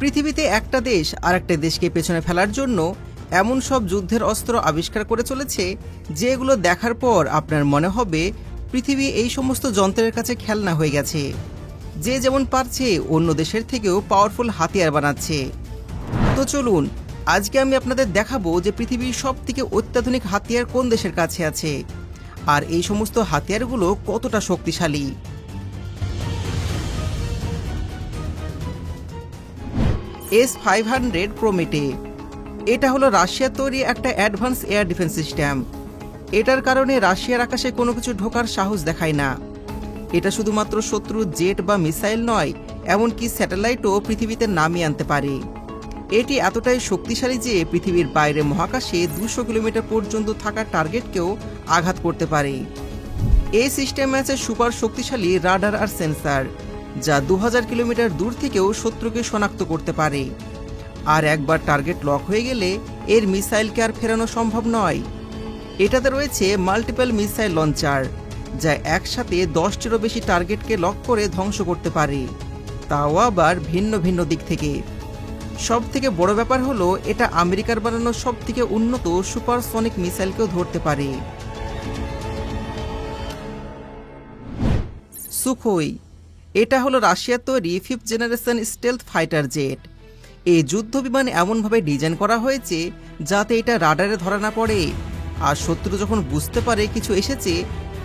পৃথিবীতে একটা দেশ আর একটা দেশকে পেছনে ফেলার জন্য এমন সব যুদ্ধের অস্ত্র আবিষ্কার করে চলেছে যেগুলো দেখার পর আপনার মনে হবে পৃথিবী এই সমস্ত যন্ত্রের কাছে খেলনা হয়ে গেছে। যে যেমন পারছে অন্য দেশের থেকেও পাওয়ারফুল হাতিয়ার বানাচ্ছে। তো চলুন আজকে আমি আপনাদের দেখাবো যে পৃথিবীর সব থেকে অত্যাধুনিক হাতিয়ার কোন দেশের কাছে আছে আর এই সমস্ত হাতিয়ারগুলো কতটা শক্তিশালী। S-500 প্রোমেটে এটা হলো রাশিয়ার তৈরি একটা অ্যাডভান্স এয়ার ডিফেন্স সিস্টেম। এটার কারণে রাশিয়ার আকাশে কোনো কিছু ঢোকার সাহস দেখায় না। এটা শুধুমাত্র শত্রুর জেট বা মিসাইল নয়, এমনকি স্যাটেলাইটও পৃথিবীতে নামিয়ে আনতে পারে। এটি এতটাই শক্তিশালী যে পৃথিবীর বাইরে মহাকাশে 200 কিলোমিটার পর্যন্ত থাকা টার্গেটকেও আঘাত করতে পারে। এই সিস্টেমে আছে সুপার শক্তিশালী রাডার আর সেন্সার, যা 2000 কিলোমিটার দূর থেকেও শত্রুকে শনাক্ত করতে পারে। আর একবার টার্গেট লক হয়ে গেলে এর মিসাইলকে আর ফেরানো সম্ভব নয়। এটাতে রয়েছে মাল্টিপল মিসাইল লঞ্চার, যা একসাথে 10টিরও বেশি টার্গেটকে লক করে ধ্বংস করতে পারে, তাও আবার ভিন্ন ভিন্ন দিক থেকে। সব থেকে বড় ব্যাপার হলো এটা আমেরিকার বানানো সব থেকে উন্নত সুপারসনিক মিসাইলকেও ধরতে পারে। সুখোই এটা হলো রাশিয়ার তৈরি 5th generation stealth fighter jet. এই যুদ্ধ বিমান এমনভাবে ডিজাইন করা হয়েছে যাতে এটা রাডারে ধরা না পড়ে, আর শত্রু যখন বুঝতে পারে কিছু এসেছে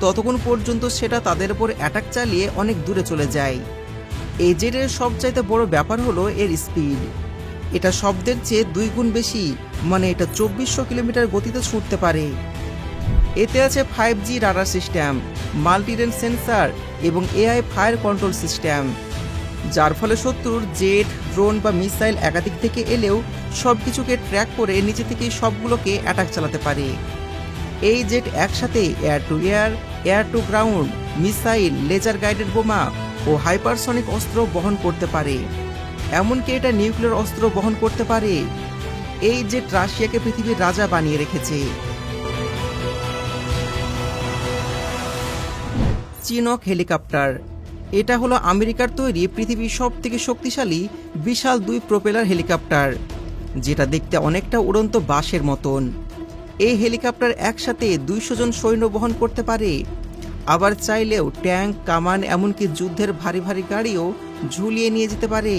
ততক্ষণ পর্যন্ত সেটা তাদের উপর অ্যাটাক চালিয়ে অনেক দূরে চলে যায়। এই জেটের সবচাইতে বড় ব্যাপার হলো এর স্পিড। এটা শব্দের চেয়ে 2 গুণ বেশি, মানে এটা 2400 কিলোমিটার গতিতে ছুটতে পারে। এতে আছে 5G radar system, multi range sensor এবং AI ফায়ার কন্ট্রোল সিস্টেম, যার ফলে শত্রুর জেট, ড্রোন বা মিসাইল একাধিক থেকে এলেও সবকিছুকে ট্র্যাক করে নিচে থেকে সবগুলোকে অ্যাটাক চালাতে পারে। এই জেট একসাথে air to air, air to ground, missile, laser guided বোমা ও হাইপারসনিক অস্ত্র বহন করতে পারে। এমনকি এটা নিউক্লিয়ার অস্ত্র বহন করতে পারে। এই জেট রাশিয়াকে পৃথিবীর রাজা বানিয়ে রেখেছে। চিনক হেলিকপ্টার এটা হলো আমেরিকার তৈরি পৃথিবীর সব থেকে শক্তিশালী বিশাল 2 প্রোপেলার হেলিকপ্টার, যেটা দেখতে অনেকটা উড়ন্ত বাসের মতন। এই হেলিকপ্টার একসাথে 200 জন সৈন্য বহন করতে পারে, আবার চাইলেও ট্যাঙ্ক, কামান এমনকি যুদ্ধের ভারী ভারী গাড়িও ঝুলিয়ে নিয়ে যেতে পারে।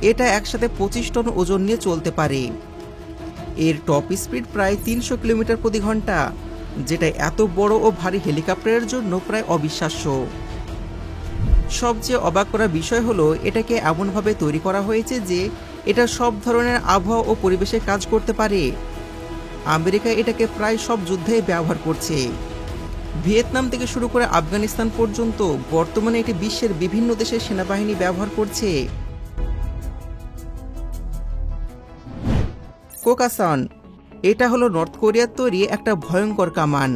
এটা একসাথে 25 টন ওজন নিয়ে চলতে পারে। এর টপ স্পিড প্রায় 300 কিলোমিটার প্রতি ঘন্টা, যেটা এত বড় ও ভারী হেলিকপ্টারের জন্য প্রায় অবিশ্বাস্য। সবচেয়ে অবাক করা বিষয় হলো এটাকে এমনভাবে তৈরি করা হয়েছে যে এটা সব ধরনের আবহাওয়া ও পরিবেশে কাজ করতে পারে। আমেরিকা এটাকে প্রায় সব যুদ্ধেই ব্যবহার করছে। ভিয়েতনাম থেকে শুরু করে আফগানিস্তান পর্যন্ত বর্তমানে এটি বিশ্বের বিভিন্ন দেশের সেনাবাহিনী ব্যবহার করছে। কোকাসন এটা হলো নর্থ কোরিয়ার তৈরি একটা ভয়ঙ্কর কামান,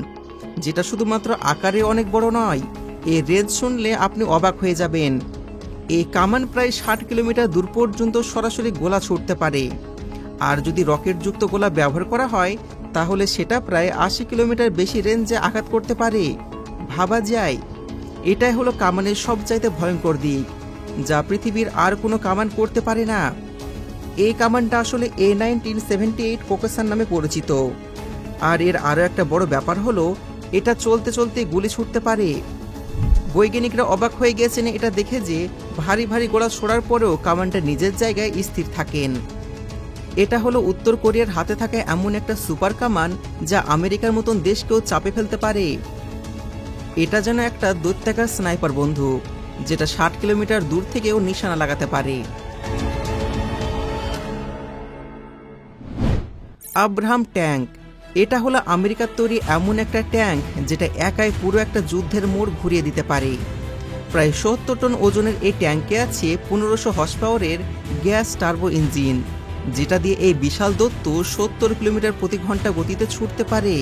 যেটা শুধুমাত্র আকারে অনেক বড় নয়, এর রেঞ্জ শুনলে আপনি অবাক হয়ে যাবেন। এই কামান প্রায় 60 কিলোমিটার দূর পর্যন্ত সরাসরি গোলা ছুটতে পারে, আর যদি রকেটযুক্ত গোলা ব্যবহার করা হয় তাহলে সেটা প্রায় 80 কিলোমিটার বেশি রেঞ্জে আঘাত করতে পারে। ভাবা যায়, এটাই হলো কামানের সবচাইতে ভয়ঙ্কর দিক, যা পৃথিবীর আর কোনো কামান করতে পারে না। এই কামানটা আসলে A-1978 কোকাসন নামে পরিচিত। আর এর আরও একটা বড় ব্যাপার হলো এটা চলতে চলতে গুলি ছুটতে পারে। বৈজ্ঞানিকরা অবাক হয়ে গেছেন এটা দেখে যে ভারী ভারী গোলা ছোড়ার পরেও কামানটা নিজের জায়গায় স্থির থাকেন। এটা হলো উত্তর কোরিয়ার হাতে থাকা এমন একটা সুপার কামান যা আমেরিকার মতন দেশকেও চাপে ফেলতে পারে। এটা যেন একটা দৈত্যাকার স্নাইপার বন্দুক, যেটা 60 কিলোমিটার দূর থেকেও নিশানা লাগাতে পারে। আব্রাহাম ট্যাঙ্ক এটা হলো আমেরিকার তৈরি এমন একটা ট্যাঙ্ক যেটা একাই পুরো একটা যুদ্ধের মোড় ঘুরিয়ে দিতে পারে। প্রায় 70 টন ওজনের এই ট্যাঙ্কে আছে 1500 হর্স পাওয়ারের গ্যাস টার্বো ইঞ্জিন, যেটা দিয়ে এই বিশাল দৈত্য 70 কিলোমিটার প্রতি ঘন্টা গতিতে ছুটতে পারে।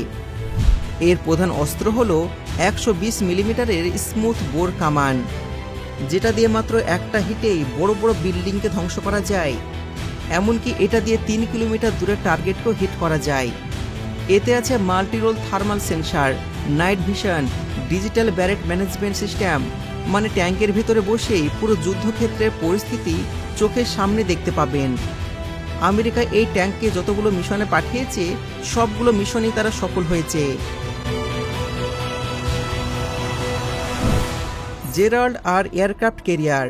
এর প্রধান অস্ত্র হলো 120 মিলিমিটারের স্মুথ বোর কামান, যেটা দিয়ে মাত্র একটা হিটেই বড় বড় বিল্ডিংকে ধ্বংস করা যায়। এমনকি এটা দিয়ে 3 কিলোমিটার দূরে টার্গেটকেও হিট করা যায়। এতে আছে multi role thermal sensor, night vision, digital ব্যারেট ম্যানেজমেন্ট সিস্টেম, মানে ট্যাঙ্কের ভিতরে বসেই পুরো যুদ্ধক্ষেত্রের পরিস্থিতি চোখের সামনে দেখতে পাবেন। আমেরিকা এই ট্যাঙ্ককে যতগুলো মিশনে পাঠিয়েছে সবগুলো মিশনেই তারা সফল হয়েছে। জেরাল্ড আর এয়ারক্রাফট ক্যারিয়ার,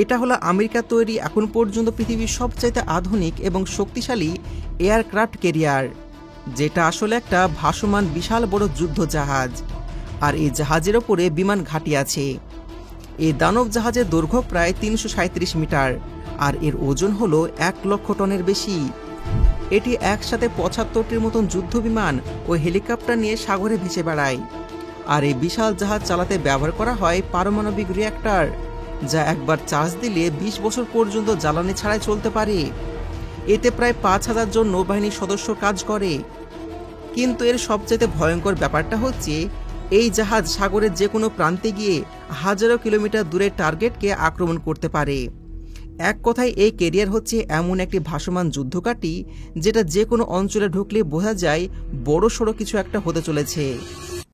এটা হলো আমেরিকা তৈরি এখন পর্যন্ত পৃথিবীর সবচাইতে আধুনিক এবং শক্তিশালী এয়ারক্রাফট ক্যারিয়ার, যেটা আসলে একটা ভাসমান বিশাল বড় যুদ্ধ জাহাজ। আর এই জাহাজের ওপরে বিমান ঘাঁটি আছে। এই দানব জাহাজের দৈর্ঘ্য প্রায় 337 মিটার আর এর ওজন হলো 1 লক্ষ টনের বেশি। এটি একসাথে 75টির মতন যুদ্ধ বিমান ও হেলিকপ্টার নিয়ে সাগরে ভেসে বেড়ায়। আর এই বিশাল জাহাজ চালাতে ব্যবহার করা হয় পারমাণবিক রিঅ্যাক্টর, যা একবার চার্জ দিলে 20 বছর পর্যন্ত জ্বালানি ছাড়াই চলতে পারে। এতে প্রায় 5000 জন নৌবাহিনীর সদস্য কাজ করে। কিন্তু এর সবচেয়ে ভয়ঙ্কর ব্যাপারটা হচ্ছে এই জাহাজ সাগরের যে কোনো প্রান্তে গিয়ে হাজারো কিলোমিটার দূরের টার্গেটকে আক্রমণ করতে পারে। এক কথায় এই ক্যারিয়ার হচ্ছে এমন একটি ভাসমান যুদ্ধঘাঁটি যেটা যে কোনো অঞ্চলে ঢুকলে বোঝা যায় বড় সড়ো কিছু একটা হতে চলেছে।